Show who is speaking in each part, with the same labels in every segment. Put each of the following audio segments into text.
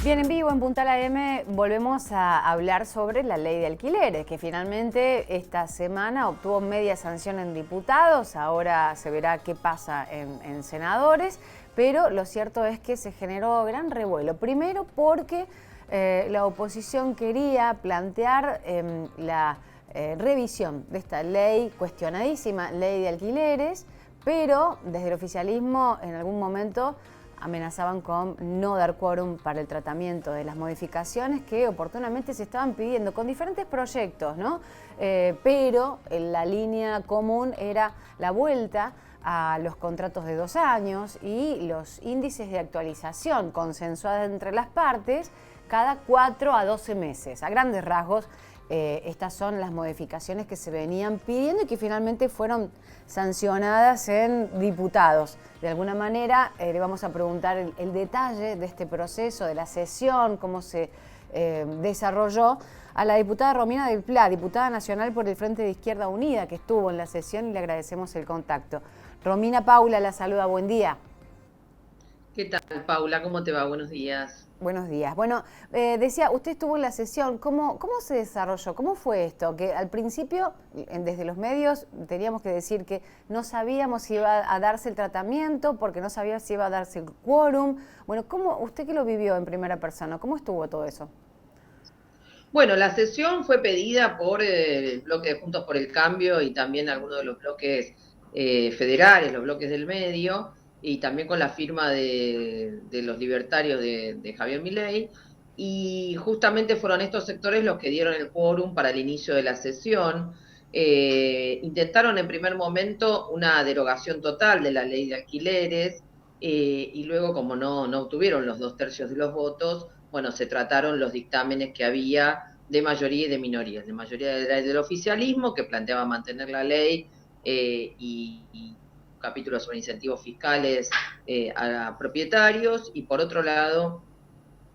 Speaker 1: Bien, en vivo en Puntal AM volvemos a hablar sobre la ley de alquileres, que finalmente esta semana obtuvo media sanción en diputados, ahora se verá qué pasa en senadores, pero lo cierto es que se generó gran revuelo. Primero porque la oposición quería plantear la revisión de esta ley, cuestionadísima ley de alquileres, pero desde el oficialismo en algún momento amenazaban con no dar quórum para el tratamiento de las modificaciones que oportunamente se estaban pidiendo con diferentes proyectos, ¿no? Pero la línea común era la vuelta a los contratos de 2 años y los índices de actualización consensuados entre las partes cada 4 a 12 meses. A grandes rasgos, estas son las modificaciones que se venían pidiendo y que finalmente fueron sancionadas en diputados. De alguna manera le vamos a preguntar el detalle de este proceso, de la sesión, cómo se desarrolló a la diputada Romina del Pla, diputada nacional por el Frente de Izquierda Unida, que estuvo en la sesión y le agradecemos el contacto. Romina, Paula la saluda, buen día.
Speaker 2: ¿Qué tal, Paula? ¿Cómo te va? Buenos días.
Speaker 1: Buenos días. Bueno, decía, usted estuvo en la sesión, ¿cómo se desarrolló? ¿Cómo fue esto? Que al principio, desde los medios, teníamos que decir que no sabíamos si iba a darse el tratamiento, porque no sabíamos si iba a darse el quórum. Bueno, usted que lo vivió en primera persona, ¿cómo estuvo todo eso?
Speaker 2: Bueno, la sesión fue pedida por el bloque de Juntos por el Cambio y también algunos de los bloques federales, los bloques del medio, y también con la firma de los libertarios de Javier Milei. Y justamente fueron estos sectores los que dieron el quórum para el inicio de la sesión. Intentaron en primer momento una derogación total de la ley de alquileres, y luego, como no obtuvieron los 2/3 de los votos, bueno, se trataron los dictámenes que había de mayoría y de minorías. De mayoría del oficialismo, que planteaba mantener la ley y capítulos sobre incentivos fiscales a propietarios, y por otro lado,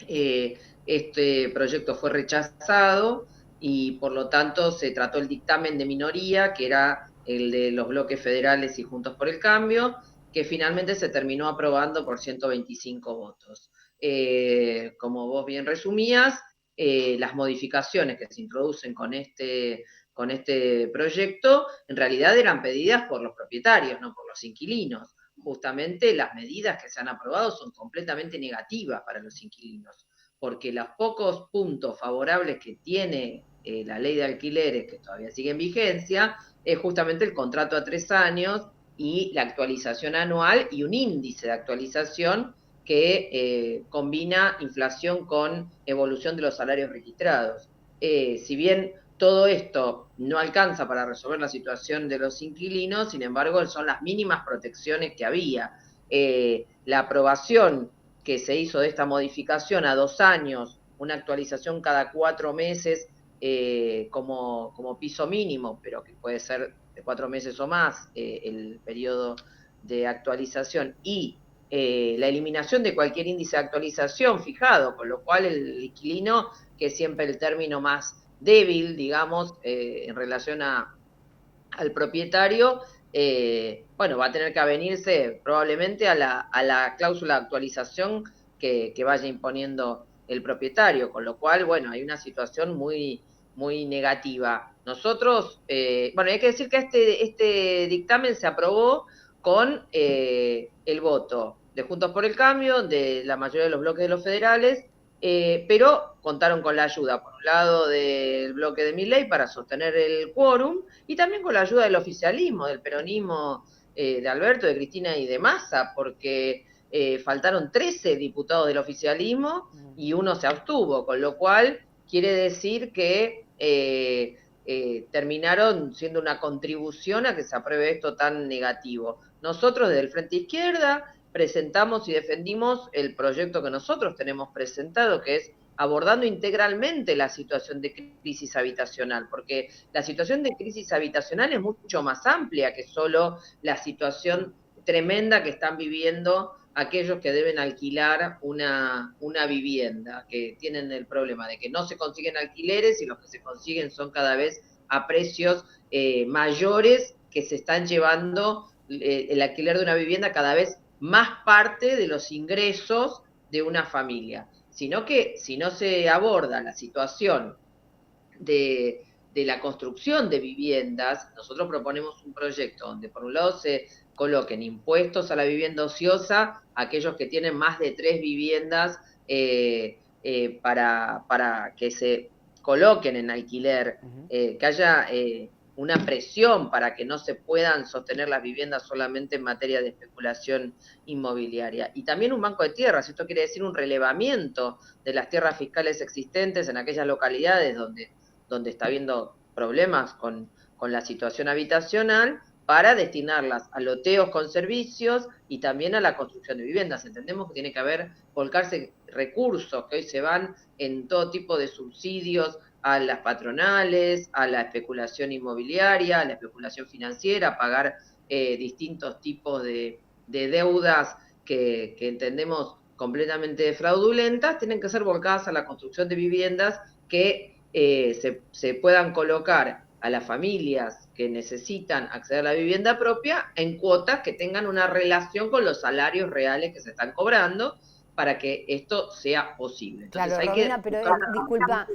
Speaker 2: este proyecto fue rechazado y por lo tanto se trató el dictamen de minoría, que era el de los bloques federales y Juntos por el Cambio, que finalmente se terminó aprobando por 125 votos. Como vos bien resumías, las modificaciones que se introducen con este proyecto en realidad eran pedidas por los propietarios, no por los inquilinos. Justamente las medidas que se han aprobado son completamente negativas para los inquilinos, porque los pocos puntos favorables que tiene la ley de alquileres, que todavía sigue en vigencia, es justamente el contrato a 3 años y la actualización anual y un índice de actualización que combina inflación con evolución de los salarios registrados. Si bien todo esto no alcanza para resolver la situación de los inquilinos, sin embargo, son las mínimas protecciones que había. La aprobación que se hizo de esta modificación a 2 años, una actualización cada 4 meses como piso mínimo, pero que puede ser de 4 meses o más el periodo de actualización, y la eliminación de cualquier índice de actualización fijado, con lo cual el inquilino, que es siempre el término más débil, digamos, en relación al propietario, bueno, va a tener que avenirse probablemente a la cláusula de actualización que vaya imponiendo el propietario, con lo cual, bueno, hay una situación muy negativa. Nosotros, bueno, hay que decir que este dictamen se aprobó con el voto de Juntos por el Cambio, de la mayoría de los bloques de los federales, pero contaron con la ayuda, por un lado, del bloque de Milei para sostener el quórum, y también con la ayuda del oficialismo, del peronismo, de Alberto, de Cristina y de Massa, porque faltaron 13 diputados del oficialismo y uno se abstuvo, con lo cual quiere decir que terminaron siendo una contribución a que se apruebe esto tan negativo. Nosotros desde el Frente Izquierda presentamos y defendimos el proyecto que nosotros tenemos presentado, que es abordando integralmente la situación de crisis habitacional, porque la situación de crisis habitacional es mucho más amplia que solo la situación tremenda que están viviendo aquellos que deben alquilar una vivienda, que tienen el problema de que no se consiguen alquileres y los que se consiguen son cada vez a precios mayores, que se están llevando el alquiler de una vivienda cada vez más parte de los ingresos de una familia, sino que si no se aborda la situación de la construcción de viviendas, nosotros proponemos un proyecto donde por un lado se coloquen impuestos a la vivienda ociosa, a aquellos que tienen más de 3 viviendas para que se coloquen en alquiler, que haya una presión para que no se puedan sostener las viviendas solamente en materia de especulación inmobiliaria. Y también un banco de tierras, esto quiere decir un relevamiento de las tierras fiscales existentes en aquellas localidades donde está habiendo problemas con la situación habitacional, para destinarlas a loteos con servicios y también a la construcción de viviendas. Entendemos que tiene que haber, volcarse recursos que hoy se van en todo tipo de subsidios a las patronales, a la especulación inmobiliaria, a la especulación financiera, pagar distintos tipos de deudas que entendemos completamente fraudulentas, tienen que ser volcadas a la construcción de viviendas que se puedan colocar a las familias que necesitan acceder a la vivienda propia en cuotas que tengan una relación con los salarios reales que se están cobrando para que esto sea posible.
Speaker 1: Entonces, claro, Romina, pero disculpa,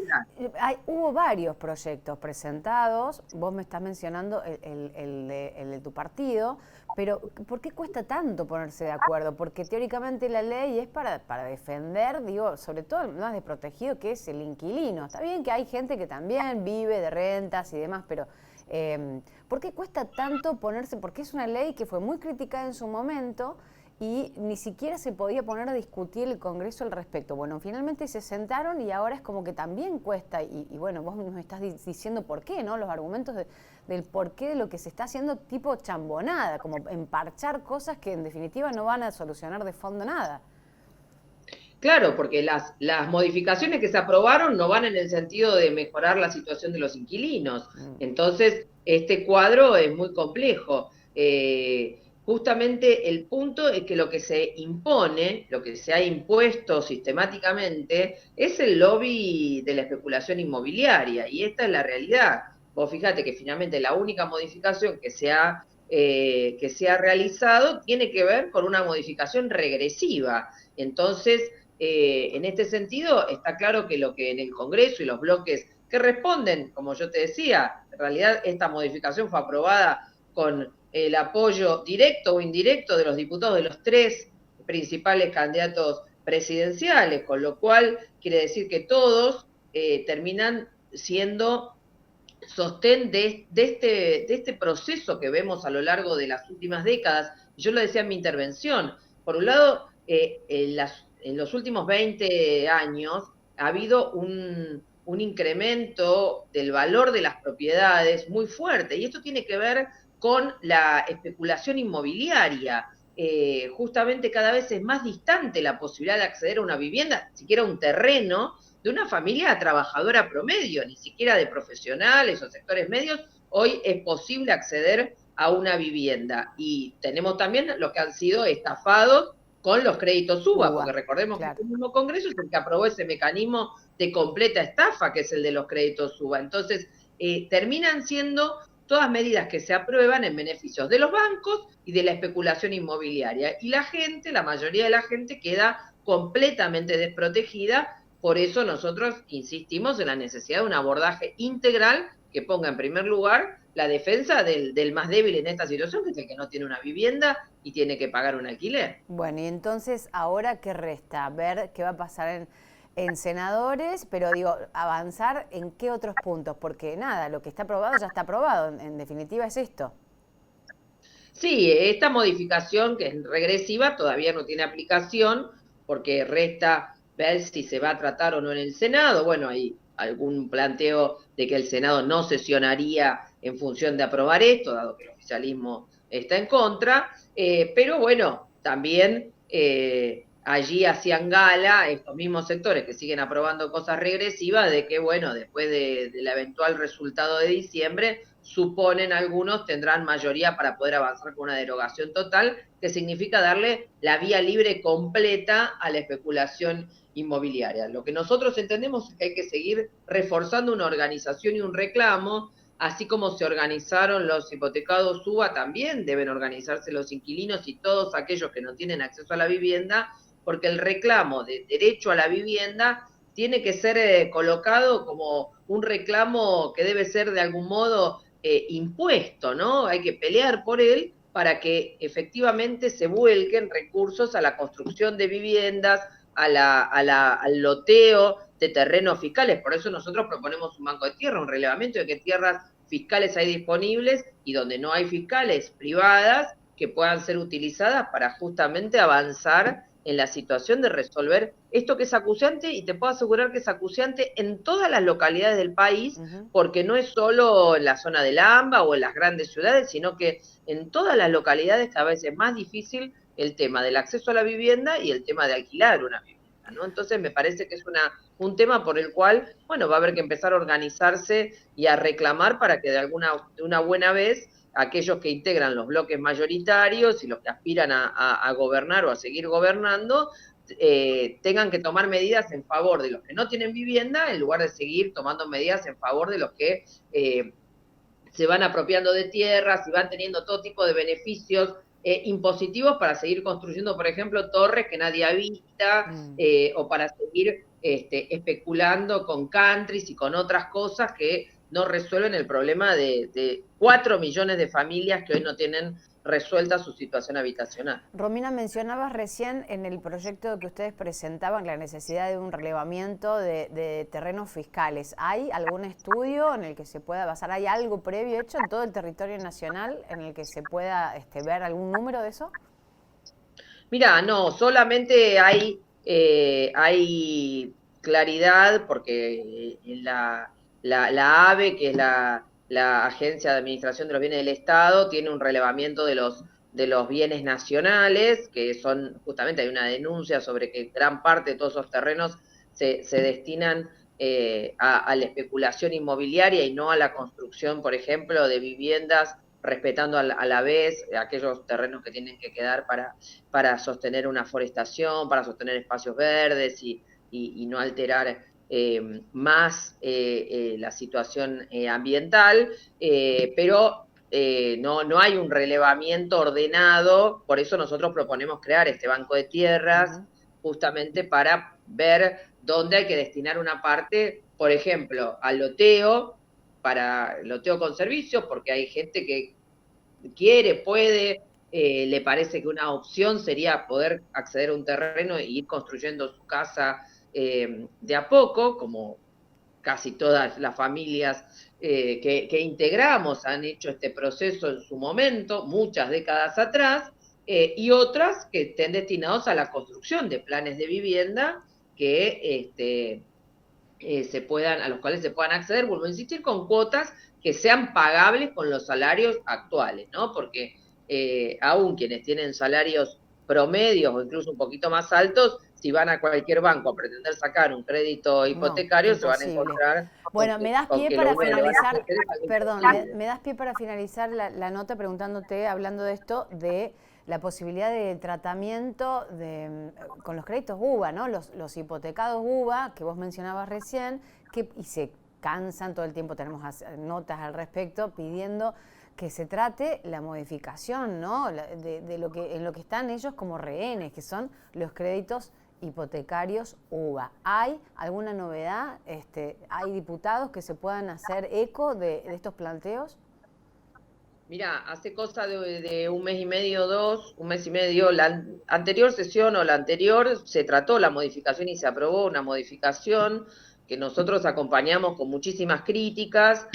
Speaker 1: hubo varios proyectos presentados, vos me estás mencionando el de tu partido, pero ¿por qué cuesta tanto ponerse de acuerdo? Porque teóricamente la ley es para defender, digo, sobre todo el más desprotegido, que es el inquilino. Está bien que hay gente que también vive de rentas y demás, pero ¿por qué cuesta tanto ponerse? Porque es una ley que fue muy criticada en su momento y ni siquiera se podía poner a discutir el Congreso al respecto. Bueno, finalmente se sentaron y ahora es como que también cuesta, y bueno, vos nos estás diciendo por qué, ¿no? Los argumentos del por qué de lo que se está haciendo tipo chambonada, como emparchar cosas que en definitiva no van a solucionar de fondo nada.
Speaker 2: Claro, porque las modificaciones que se aprobaron no van en el sentido de mejorar la situación de los inquilinos. Entonces, este cuadro es muy complejo. Justamente el punto es que lo que se impone, lo que se ha impuesto sistemáticamente, es el lobby de la especulación inmobiliaria, y esta es la realidad. Vos fíjate que finalmente la única modificación que se ha realizado tiene que ver con una modificación regresiva. Entonces, en este sentido, está claro que lo que en el Congreso y los bloques que responden, como yo te decía, en realidad esta modificación fue aprobada con el apoyo directo o indirecto de los diputados de los 3 principales candidatos presidenciales, con lo cual quiere decir que todos terminan siendo sostén de este proceso que vemos a lo largo de las últimas décadas. Yo lo decía en mi intervención, por un lado, en los últimos 20 años ha habido un incremento del valor de las propiedades muy fuerte, y esto tiene que ver con la especulación inmobiliaria. Justamente cada vez es más distante la posibilidad de acceder a una vivienda, siquiera un terreno, de una familia trabajadora promedio, ni siquiera de profesionales o sectores medios. Hoy es posible acceder a una vivienda, y tenemos también los que han sido estafados con los créditos UBA, porque recordemos que el mismo Congreso es el que aprobó ese mecanismo de completa estafa, que es el de los créditos UBA. Entonces, terminan siendo todas medidas que se aprueban en beneficios de los bancos y de la especulación inmobiliaria. Y la gente, la mayoría de la gente, queda completamente desprotegida. Por eso nosotros insistimos en la necesidad de un abordaje integral que ponga en primer lugar la defensa del más débil en esta situación, que es el que no tiene una vivienda y tiene que pagar un alquiler.
Speaker 1: Bueno, y entonces, ¿ahora qué resta? Ver qué va a pasar en senadores, pero digo, avanzar en qué otros puntos, porque nada, lo que está aprobado ya está aprobado, en definitiva es esto.
Speaker 2: Sí, esta modificación, que es regresiva, todavía no tiene aplicación, porque resta ver si se va a tratar o no en el Senado. Bueno, hay algún planteo de que el Senado no sesionaría en función de aprobar esto, dado que el oficialismo está en contra, pero bueno, también allí hacían gala estos mismos sectores que siguen aprobando cosas regresivas de que, bueno, después del eventual resultado de diciembre, suponen algunos tendrán mayoría para poder avanzar con una derogación total, que significa darle la vía libre completa a la especulación inmobiliaria. Lo que nosotros entendemos es que hay que seguir reforzando una organización y un reclamo, así como se organizaron los hipotecados UBA, también deben organizarse los inquilinos y todos aquellos que no tienen acceso a la vivienda, porque el reclamo de derecho a la vivienda tiene que ser colocado como un reclamo que debe ser de algún modo impuesto, ¿no? Hay que pelear por él para que efectivamente se vuelquen recursos a la construcción de viviendas, al loteo de terrenos fiscales. Por eso nosotros proponemos un banco de tierra, un relevamiento de qué tierras fiscales hay disponibles y donde no hay fiscales privadas que puedan ser utilizadas para justamente avanzar en la situación de resolver esto que es acuciante, y te puedo asegurar que es acuciante en todas las localidades del país, porque no es solo en la zona del AMBA o en las grandes ciudades, sino que en todas las localidades cada vez es más difícil el tema del acceso a la vivienda y el tema de alquilar una vivienda, ¿no? Entonces me parece que es un tema por el cual, bueno, va a haber que empezar a organizarse y a reclamar para que de una buena vez aquellos que integran los bloques mayoritarios y los que aspiran a gobernar o a seguir gobernando, tengan que tomar medidas en favor de los que no tienen vivienda, en lugar de seguir tomando medidas en favor de los que se van apropiando de tierras y van teniendo todo tipo de beneficios impositivos para seguir construyendo, por ejemplo, torres que nadie habita, o para seguir especulando con countries y con otras cosas que no resuelven el problema de 4 millones de familias que hoy no tienen resuelta su situación habitacional.
Speaker 1: Romina, mencionabas recién en el proyecto que ustedes presentaban la necesidad de un relevamiento de terrenos fiscales. ¿Hay algún estudio en el que se pueda basar? ¿Hay algo previo hecho en todo el territorio nacional en el que se pueda ver algún número de eso?
Speaker 2: Mira, no, solamente hay claridad porque la AVE, que es la Agencia de Administración de los Bienes del Estado, tiene un relevamiento de los bienes nacionales, que son, justamente hay una denuncia sobre que gran parte de todos esos terrenos se destinan a la especulación inmobiliaria y no a la construcción, por ejemplo, de viviendas, respetando a la vez aquellos terrenos que tienen que quedar para sostener una forestación, para sostener espacios verdes y no alterar más la situación ambiental, pero no hay un relevamiento ordenado. Por eso nosotros proponemos crear este banco de tierras, justamente para ver dónde hay que destinar una parte, por ejemplo, al loteo, para loteo con servicios, porque hay gente que quiere, puede, le parece que una opción sería poder acceder a un terreno e ir construyendo su casa de a poco, como casi todas las familias que integramos han hecho este proceso en su momento, muchas décadas atrás, y otras que estén destinados a la construcción de planes de vivienda que a los cuales se puedan acceder, vuelvo a insistir, con cuotas que sean pagables con los salarios actuales, ¿no? Porque aún quienes tienen salarios promedios o incluso un poquito más altos, si van a cualquier banco a pretender sacar un crédito hipotecario, se van a encontrar
Speaker 1: bueno, me das
Speaker 2: con
Speaker 1: pie
Speaker 2: que lo
Speaker 1: para
Speaker 2: bueno que van a
Speaker 1: finalizar,
Speaker 2: hacer es algo
Speaker 1: perdón,
Speaker 2: imposible.
Speaker 1: me das pie para finalizar la nota preguntándote, hablando de esto, de la posibilidad de tratamiento con los créditos UBA, ¿no? Los hipotecados UBA que vos mencionabas recién, y se cansan todo el tiempo, tenemos notas al respecto pidiendo que se trate la modificación, ¿no? En lo que están ellos como rehenes, que son los créditos hipotecarios UBA. ¿Hay alguna novedad? ¿Hay diputados que se puedan hacer eco de estos planteos?
Speaker 2: Mira, hace cosa de un mes y medio, un mes y medio, la anterior sesión o la anterior se trató la modificación y se aprobó una modificación que nosotros acompañamos con muchísimas críticas,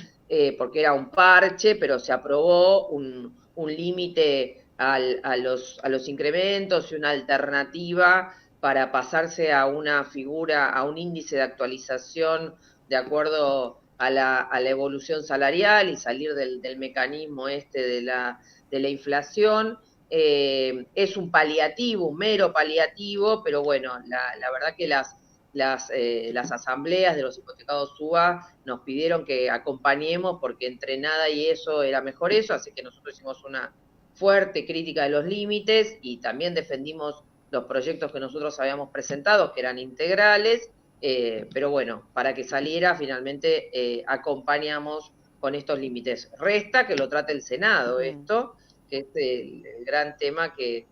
Speaker 2: porque era un parche, pero se aprobó un límite a los incrementos y una alternativa para pasarse a una figura, a un índice de actualización de acuerdo a la evolución salarial y salir del mecanismo de la inflación. Es un paliativo, un mero paliativo, pero bueno, la verdad que las asambleas de los hipotecados UBA nos pidieron que acompañemos porque entre nada y eso era mejor eso, así que nosotros hicimos una fuerte crítica de los límites y también defendimos los proyectos que nosotros habíamos presentado, que eran integrales, pero bueno, para que saliera finalmente acompañamos con estos límites. Resta que lo trate el Senado esto, que es el gran tema que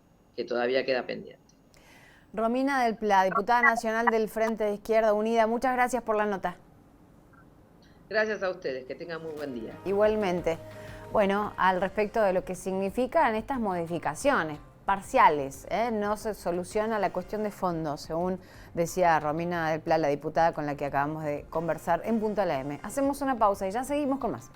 Speaker 2: todavía queda pendiente.
Speaker 1: Romina del Pla, diputada nacional del Frente de Izquierda Unida, muchas gracias por la nota.
Speaker 2: Gracias a ustedes, que tengan muy buen día.
Speaker 1: Igualmente. Bueno, al respecto de lo que significan estas modificaciones parciales, no se soluciona la cuestión de fondo, según decía Romina del Pla, la diputada con la que acabamos de conversar en Punta la M. Hacemos una pausa y ya seguimos con más.